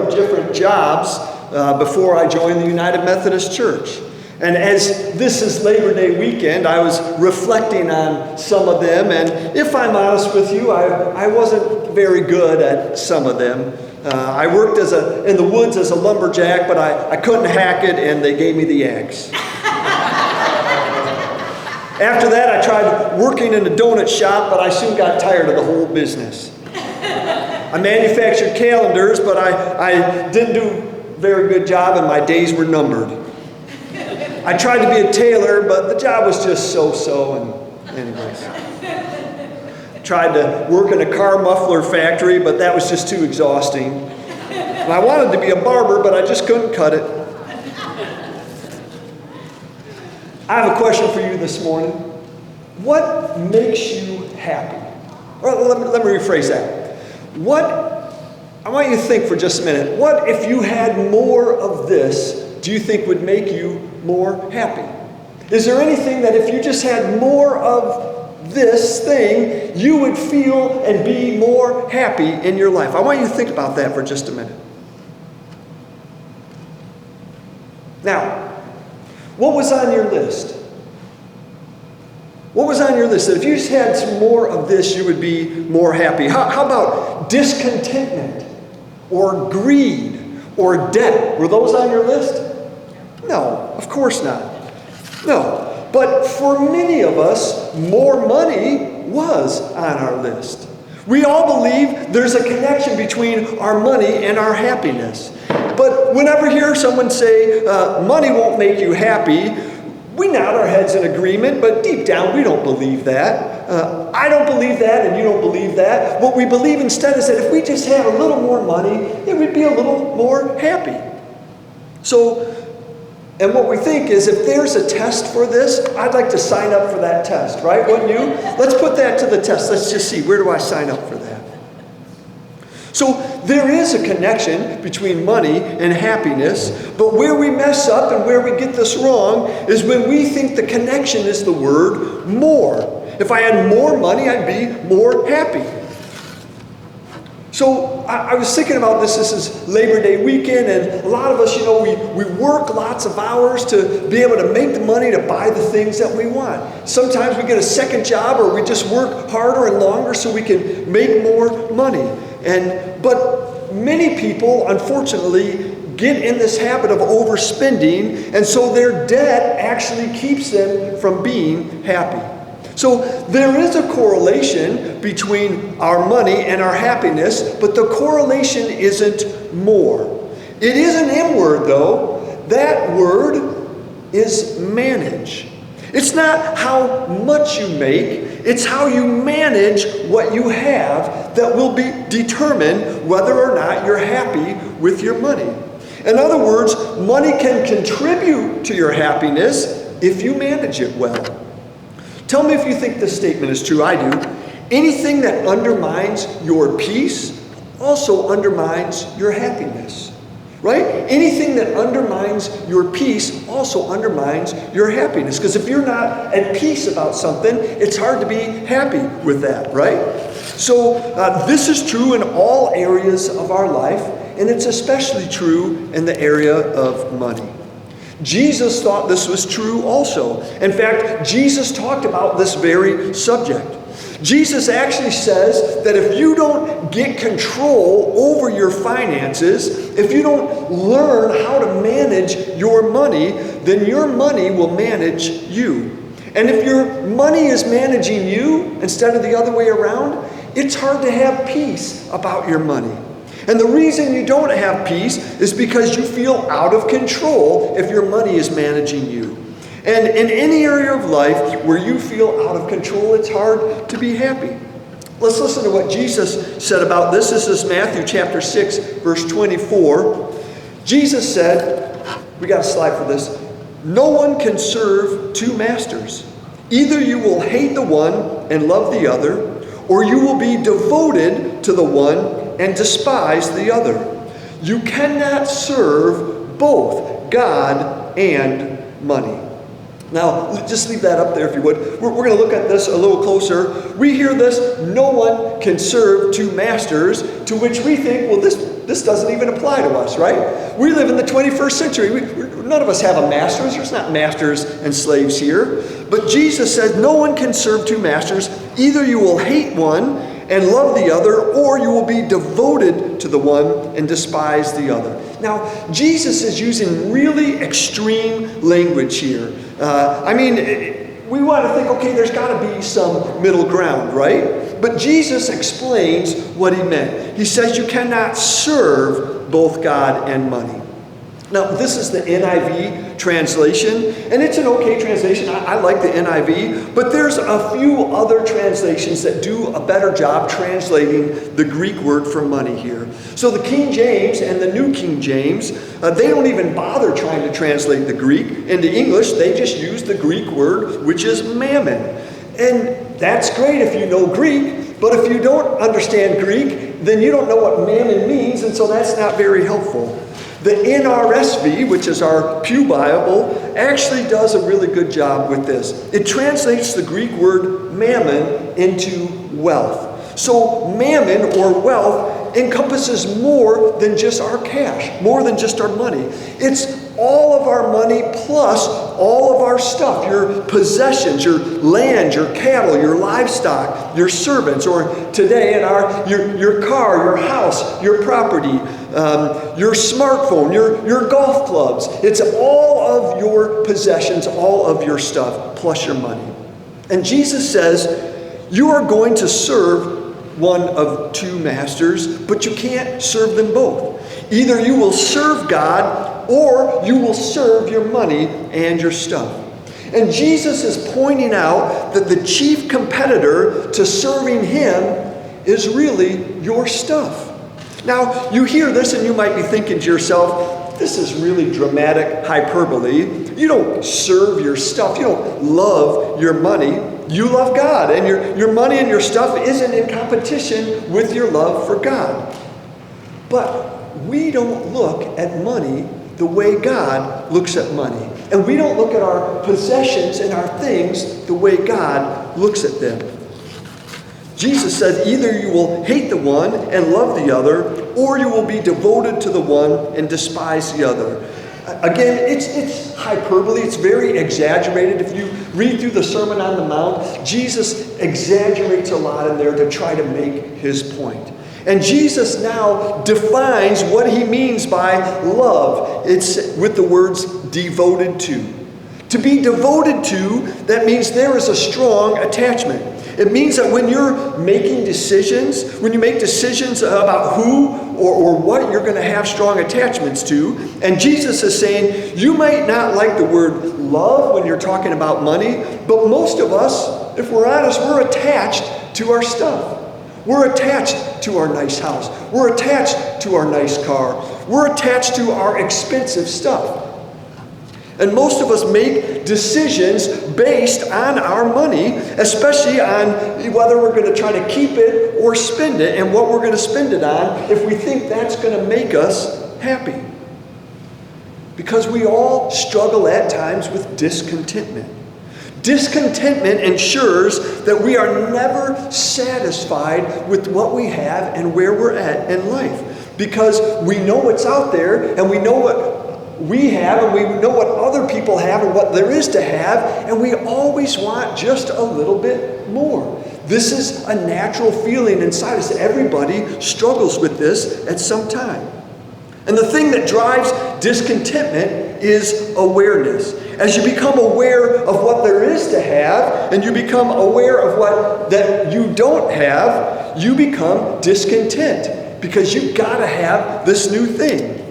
of different jobs before I joined the United Methodist Church. And as this is Labor Day weekend, I was reflecting on some of them. And if I'm honest with you, I wasn't very good at some of them. I worked in the woods as a lumberjack, but I couldn't hack it, and they gave me the axe. After that, I tried working in a donut shop, but I soon got tired of the whole business. I manufactured calendars, but I didn't do a very good job, and my days were numbered. I tried to be a tailor, but the job was just so-so, and anyways. I tried to work in a car muffler factory, but that was just too exhausting. And I wanted to be a barber, but I just couldn't cut it. I have a question for you this morning. What makes you happy? Or let me rephrase that. I want you to think for just a minute. What if you had more of this, do you think would make you more happy? Is there anything that if you just had more of this thing, you would feel and be more happy in your life? I want you to think about that for just a minute. Now, what was on your list? What was on your list? That if you just had some more of this, you would be more happy. How about discontentment or greed or debt? Were those on your list? No, of course not. No. But for many of us, more money was on our list. We all believe there's a connection between our money and our happiness. But whenever you hear someone say, money won't make you happy, we nod our heads in agreement, but deep down we don't believe that. I don't believe that, and you don't believe that. What we believe instead is that if we just had a little more money, it would be a little more happy. And what we think is if there's a test for this, I'd like to sign up for that test, right? Wouldn't you? Let's put that to the test. Let's just see, where do I sign up for that? So there is a connection between money and happiness, but where we mess up and where we get this wrong is when we think the connection is the word more. If I had more money, I'd be more happy. So I was thinking about this. This is Labor Day weekend, and a lot of us, we work lots of hours to be able to make the money to buy the things that we want. Sometimes we get a second job, or we just work harder and longer so we can make more money. But many people, unfortunately, get in this habit of overspending, and so their debt actually keeps them from being happy. So there is a correlation between our money and our happiness, but the correlation isn't more. It is an M word, though. That word is manage. It's not how much you make, it's how you manage what you have that will determine whether or not you're happy with your money. In other words, money can contribute to your happiness if you manage it well. Tell me if you think this statement is true. I do. Anything that undermines your peace also undermines your happiness. Right? Anything that undermines your peace also undermines your happiness. Because if you're not at peace about something, it's hard to be happy with that, right? So this is true in all areas of our life, and it's especially true in the area of money. Jesus thought this was true also. In fact, Jesus talked about this very subject. Jesus actually says that if you don't get control over your finances, if you don't learn how to manage your money, then your money will manage you. And if your money is managing you instead of the other way around, it's hard to have peace about your money. And the reason you don't have peace is because you feel out of control if your money is managing you. And in any area of life where you feel out of control, it's hard to be happy. Let's listen to what Jesus said about this. This is Matthew chapter 6, verse 24. Jesus said, we got a slide for this, no one can serve two masters. Either you will hate the one and love the other, or you will be devoted to the one and despise the other. You cannot serve both God and money. Now, just leave that up there if you would. We're going to look at this a little closer. We hear this, no one can serve two masters, to which we think, well, this doesn't even apply to us, right? We live in the 21st century. None of us have a master. There's not masters and slaves here. But Jesus said, no one can serve two masters. Either you will hate one and love the other, or you will be devoted to the one and despise the other. Now, Jesus is using really extreme language here. We want to think, okay, there's got to be some middle ground, right? But Jesus explains what he meant. He says you cannot serve both God and money. Now, this is the NIV translation, and it's an okay translation. I like the NIV, but there's a few other translations that do a better job translating the Greek word for money here. So the King James and the New King James, they don't even bother trying to translate the Greek into English. They just use the Greek word, which is mammon. And that's great if you know Greek, but if you don't understand Greek, then you don't know what mammon means, and so that's not very helpful. The NRSV, which is our Pew Bible, actually does a really good job with this. It translates the Greek word mammon into wealth. So mammon, or wealth, encompasses more than just our cash, more than just our money. It's all of our money plus all of our stuff, your possessions, your land, your cattle, your livestock, your servants, or today your car, your house, your property, your smartphone, your golf clubs. It's all of your possessions, all of your stuff, plus your money. And Jesus says, you are going to serve one of two masters, but you can't serve them both. Either you will serve God, or you will serve your money and your stuff. And Jesus is pointing out that the chief competitor to serving him is really your stuff. Now, you hear this and you might be thinking to yourself, this is really dramatic hyperbole. You don't serve your stuff. You don't love your money. You love God, and your money and your stuff isn't in competition with your love for God. But we don't look at money the way God looks at money. And we don't look at our possessions and our things the way God looks at them. Jesus said, either you will hate the one and love the other, or you will be devoted to the one and despise the other. Again, it's hyperbole. It's very exaggerated. If you read through the Sermon on the Mount, Jesus exaggerates a lot in there to try to make his point. And Jesus now defines what he means by love. It's with the words devoted to. To be devoted to, that means there is a strong attachment. It means that when you're making decisions, when you make decisions about who or what you're going to have strong attachments to, and Jesus is saying, you might not like the word love when you're talking about money, but most of us, if we're honest, we're attached to our stuff. We're attached to our nice house. We're attached to our nice car. We're attached to our expensive stuff. And most of us make decisions based on our money, especially on whether we're going to try to keep it or spend it, and what we're going to spend it on if we think that's going to make us happy. Because we all struggle at times with discontentment. Discontentment ensures that we are never satisfied with what we have and where we're at in life. Because we know what's out there, and we know what we have, and we know what other people have and what there is to have, and we always want just a little bit more. This is a natural feeling inside us. Everybody struggles with this at some time. And the thing that drives discontentment is awareness. As you become aware of what there is to have, and you become aware of what that you don't have, you become discontent because you've got to have this new thing.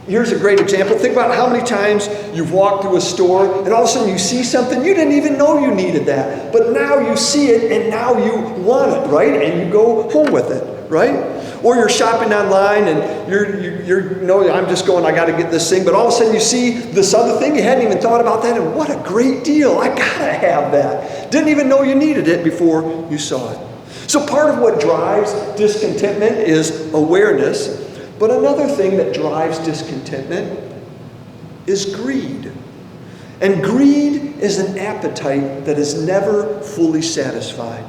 Here's a great example. Think about how many times you've walked through a store and all of a sudden you see something, you didn't even know you needed that. But now you see it and now you want it, right? And you go home with it, right? Or you're shopping online and you're I'm just going, I got to get this thing. But all of a sudden you see this other thing, you hadn't even thought about that, and what a great deal. I got to have that. Didn't even know you needed it before you saw it. So part of what drives discontentment is awareness. But another thing that drives discontentment is greed. And greed is an appetite that is never fully satisfied.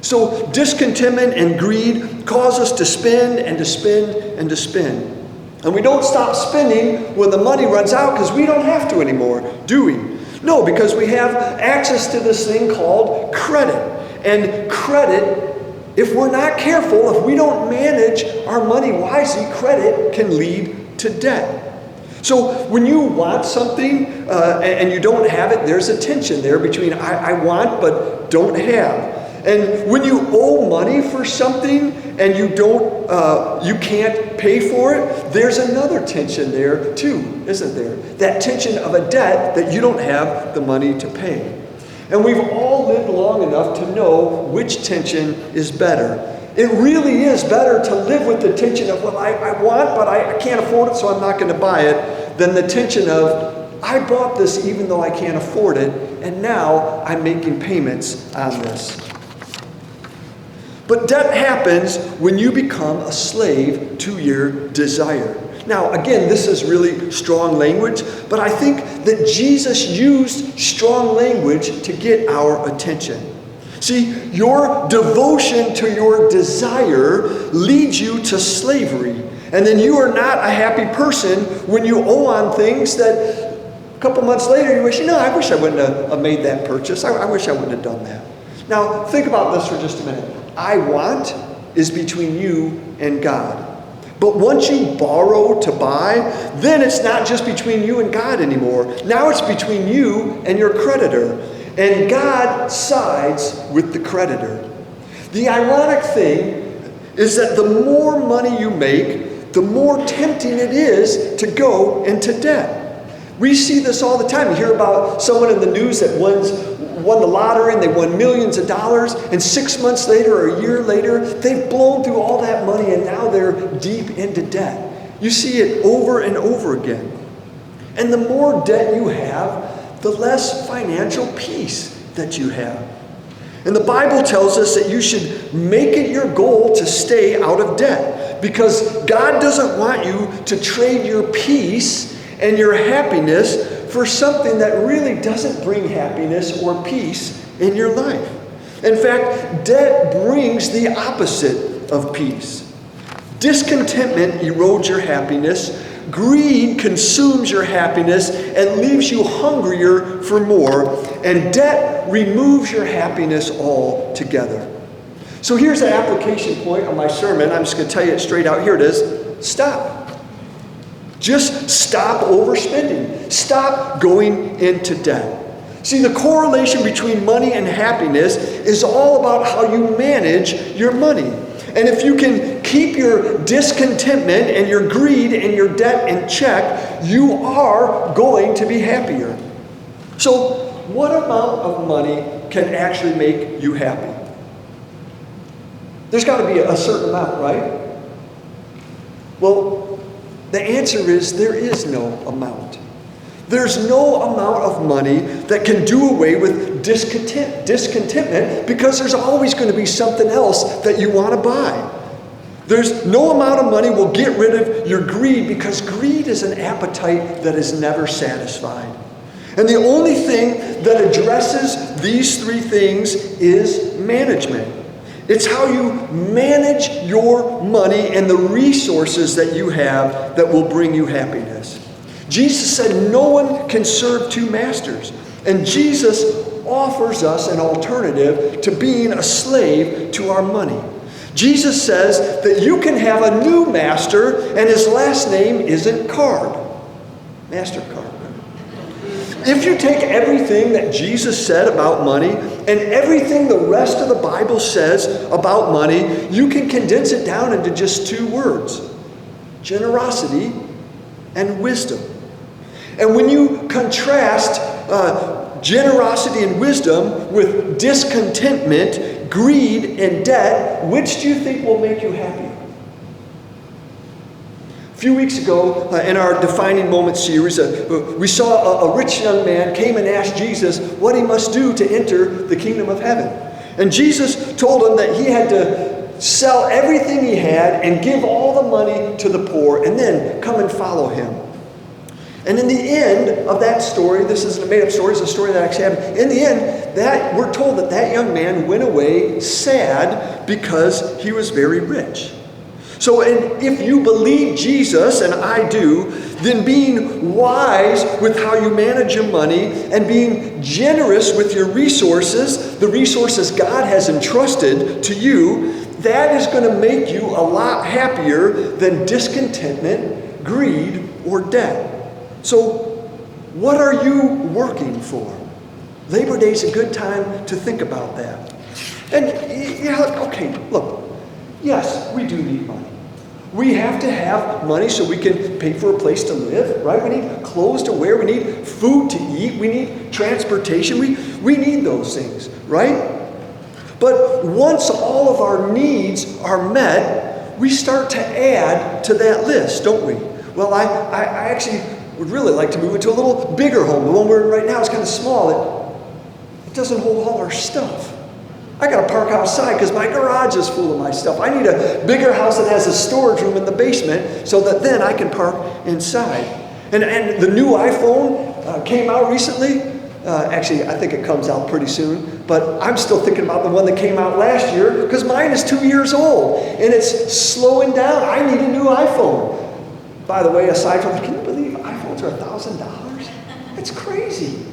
So discontentment and greed cause us to spend and to spend and to spend. And we don't stop spending when the money runs out because we don't have to anymore, do we? No, because we have access to this thing called credit. And credit, if we're not careful, if we don't manage our money wisely, credit can lead to debt. So when you want something and you don't have it, there's a tension there between I want but don't have. And when you owe money for something and you can't pay for it, there's another tension there too, isn't there? That tension of a debt that you don't have the money to pay. And we've all lived long enough to know which tension is better. It really is better to live with the tension of, well, I want, but I can't afford it, so I'm not going to buy it, than the tension of, I bought this even though I can't afford it, and now I'm making payments on this. But debt happens when you become a slave to your desire. Now, again, this is really strong language, but I think that Jesus used strong language to get our attention. See, your devotion to your desire leads you to slavery. And then you are not a happy person when you owe on things that a couple months later you wish, I wish I wouldn't have made that purchase. I wish I wouldn't have done that. Now, think about this for just a minute. I want is between you and God. But once you borrow to buy, then it's not just between you and God anymore. Now it's between you and your creditor. And God sides with the creditor. The ironic thing is that the more money you make, the more tempting it is to go into debt. We see this all the time. You hear about someone in the news that won the lottery and they won millions of dollars, and 6 months later or a year later, they've blown through all that money and now they're deep into debt. You see it over and over again. And the more debt you have, the less financial peace that you have. And the Bible tells us that you should make it your goal to stay out of debt, because God doesn't want you to trade your peace and your happiness for something that really doesn't bring happiness or peace in your life. In fact, debt brings the opposite of peace. Discontentment erodes your happiness. Greed consumes your happiness and leaves you hungrier for more. And debt removes your happiness altogether. So here's the application point of my sermon. I'm just going to tell you it straight out. Here it is. Stop. Just stop overspending. Stop going into debt. See, the correlation between money and happiness is all about how you manage your money. And if you can keep your discontentment and your greed and your debt in check, you are going to be happier. So, what amount of money can actually make you happy? There's got to be a certain amount, right? Well, the answer is there is no amount. There's no amount of money that can do away with discontentment, because there's always going to be something else that you want to buy. There's no amount of money will get rid of your greed, because greed is an appetite that is never satisfied. And the only thing that addresses these three things is management. It's how you manage your money and the resources that you have that will bring you happiness. Jesus said no one can serve two masters. And Jesus offers us an alternative to being a slave to our money. Jesus says that you can have a new master and his last name isn't Card. MasterCard. If you take everything that Jesus said about money and everything the rest of the Bible says about money, you can condense it down into just two words: generosity and wisdom. And when you contrast generosity and wisdom with discontentment, greed, and debt, which do you think will make you happy? A few weeks ago, in our Defining Moments series, we saw a rich young man came and asked Jesus what he must do to enter the kingdom of heaven. And Jesus told him that he had to sell everything he had and give all the money to the poor and then come and follow him. And in the end of that story, this isn't a made-up story, it's a story that actually happened. In the end, we're told that that young man went away sad because he was very rich. So if you believe Jesus, and I do, then being wise with how you manage your money and being generous with your resources, the resources God has entrusted to you, that is going to make you a lot happier than discontentment, greed, or debt. So what are you working for? Labor Day is a good time to think about that. And look, yes, we do need money. We have to have money so we can pay for a place to live, right? We need clothes to wear. We need food to eat. We need transportation. We need those things, right? But once all of our needs are met, we start to add to that list, don't we? Well, I actually would really like to move into a little bigger home. The one we're in right now is kind of small. It doesn't hold all our stuff. I got to park outside because my garage is full of my stuff. I need a bigger house that has a storage room in the basement so that then I can park inside. And the new iPhone came out recently. Actually, I think it comes out pretty soon. But I'm still thinking about the one that came out last year because mine is 2 years old. And it's slowing down. I need a new iPhone. By the way, aside from, can you believe iPhones are $1,000? It's crazy.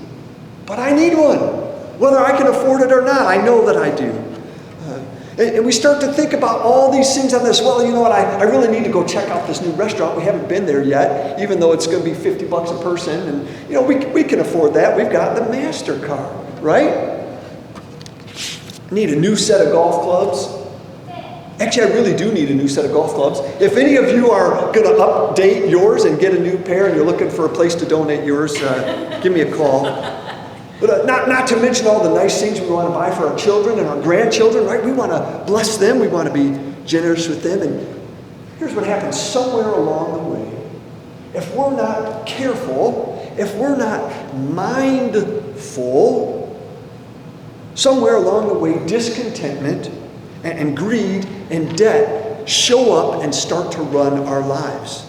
But I need one. Whether I can afford it or not, I know that I do. And we start to think about all these things on this. Well, you know what? I really need to go check out this new restaurant. We haven't been there yet, even though it's going to be $50 a person. And, you know, we can afford that. We've got the MasterCard, right? Need a new set of golf clubs. Actually, I really do need a new set of golf clubs. If any of you are going to update yours and get a new pair and you're looking for a place to donate yours, give me a call. But not to mention all the nice things we want to buy for our children and our grandchildren, right? We want to bless them. We want to be generous with them. And here's what happens somewhere along the way. If we're not careful, if we're not mindful, somewhere along the way, discontentment and greed and debt show up and start to run our lives.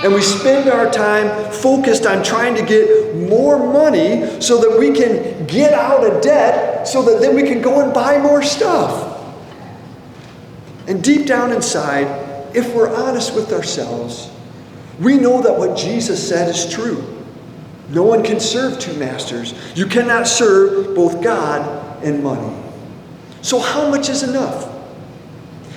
And we spend our time focused on trying to get more money so that we can get out of debt so that then we can go and buy more stuff. And deep down inside, if we're honest with ourselves, we know that what Jesus said is true. No one can serve two masters. You cannot serve both God and money. So how much is enough?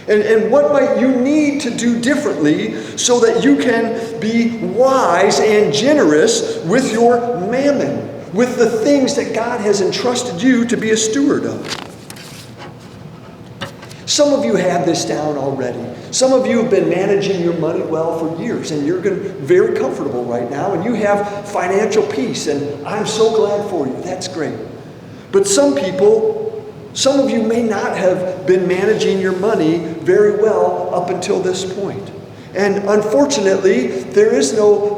And what might you need to do differently so that you can be wise and generous with your mammon, with the things that God has entrusted you to be a steward of? Some of you have this down already. Some of you have been managing your money well for years, and you're very comfortable right now, and you have financial peace, and I'm so glad for you. That's great. But some of you may not have been managing your money very well up until this point. And unfortunately, there is no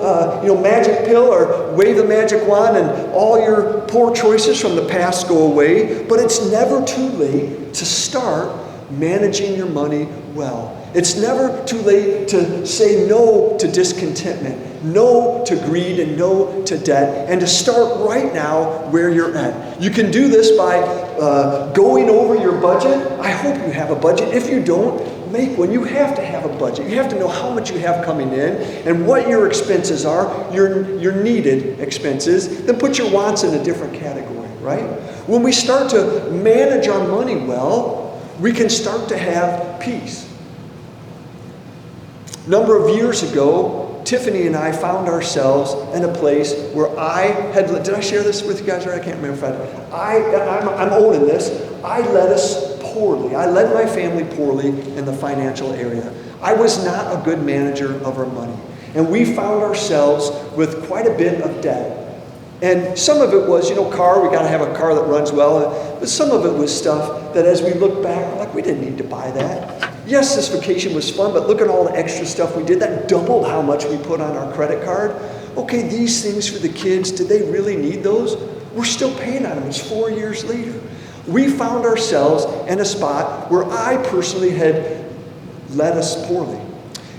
magic pill or wave the magic wand and all your poor choices from the past go away. But it's never too late to start managing your money well. It's never too late to say no to discontentment, no to greed, and no to debt, and to start right now where you're at. You can do this by going over your budget. I hope you have a budget. If you don't, make one. You have to have a budget. You have to know how much you have coming in and what your expenses are, your needed expenses. Then put your wants in a different category, right? When we start to manage our money well, we can start to have peace. A number of years ago, Tiffany and I found ourselves in a place where did I share this with you guys? Or I can't remember if I did. I'm owning this. I led us poorly. I led my family poorly in the financial area. I was not a good manager of our money. And we found ourselves with quite a bit of debt. And some of it was, we got to have a car that runs well. But some of it was stuff that as we look back, we're like, we didn't need to buy that. Yes, this vacation was fun, but look at all the extra stuff we did. That doubled how much we put on our credit card. Okay, these things for the kids, did they really need those? We're still paying on them. It's 4 years later. We found ourselves in a spot where I personally had led us poorly.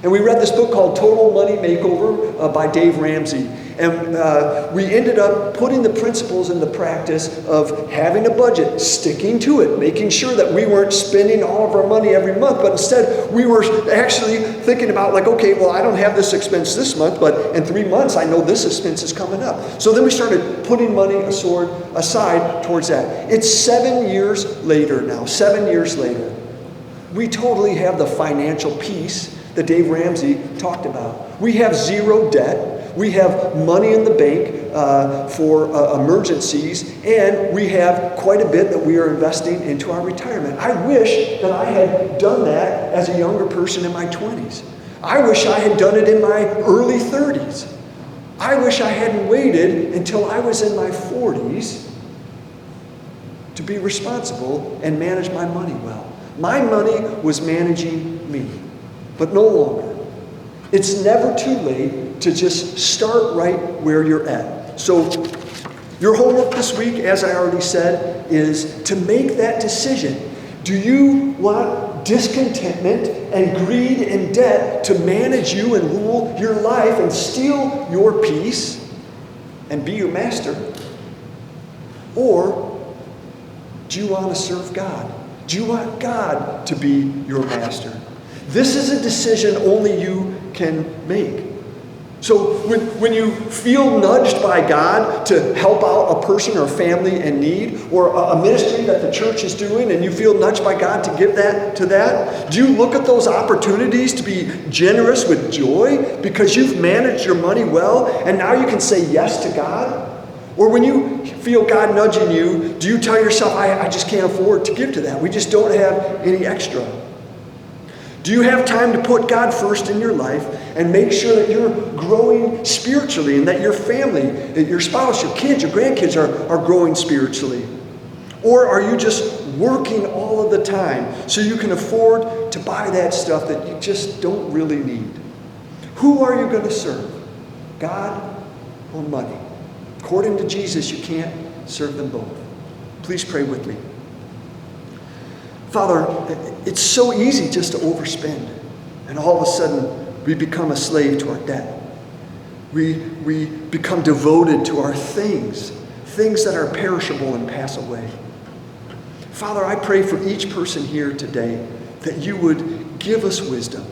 And we read this book called Total Money Makeover by Dave Ramsey. And we ended up putting the principles into practice of having a budget, sticking to it, making sure that we weren't spending all of our money every month, but instead we were actually thinking about like, okay, well, I don't have this expense this month, but in 3 months I know this expense is coming up. So then we started putting money aside towards that. It's 7 years later now, 7 years later. We totally have the financial peace that Dave Ramsey talked about. We have zero debt. We have money in the bank for emergencies, and we have quite a bit that we are investing into our retirement. I wish that I had done that as a younger person in my 20s. I wish I had done it in my early 30s. I wish I hadn't waited until I was in my 40s to be responsible and manage my money well. My money was managing me, but no longer. It's never too late to just start right where you're at. So your homework this week, as I already said, is to make that decision. Do you want discontentment and greed and debt to manage you and rule your life and steal your peace and be your master? Or do you want to serve God? Do you want God to be your master? This is a decision only you can make. So when you feel nudged by God to help out a person or family in need, or a ministry that the church is doing, and you feel nudged by God to give that to that, do you look at those opportunities to be generous with joy because you've managed your money well and now you can say yes to God? Or when you feel God nudging you, do you tell yourself, I just can't afford to give to that. We just don't have any extra. Do you have time to put God first in your life and make sure that you're growing spiritually and that your family, that your spouse, your kids, your grandkids are growing spiritually? Or are you just working all of the time so you can afford to buy that stuff that you just don't really need? Who are you going to serve? God or money? According to Jesus, you can't serve them both. Please pray with me. Father, it's so easy just to overspend, and all of a sudden we become a slave to our debt. We become devoted to our things that are perishable and pass away. Father, I pray for each person here today that you would give us wisdom.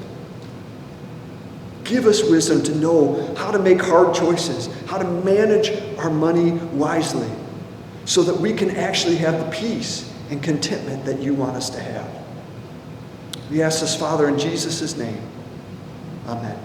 Give us wisdom to know how to make hard choices, how to manage our money wisely, so that we can actually have the peace and contentment that you want us to have. We ask this, Father, in Jesus' name. Amen.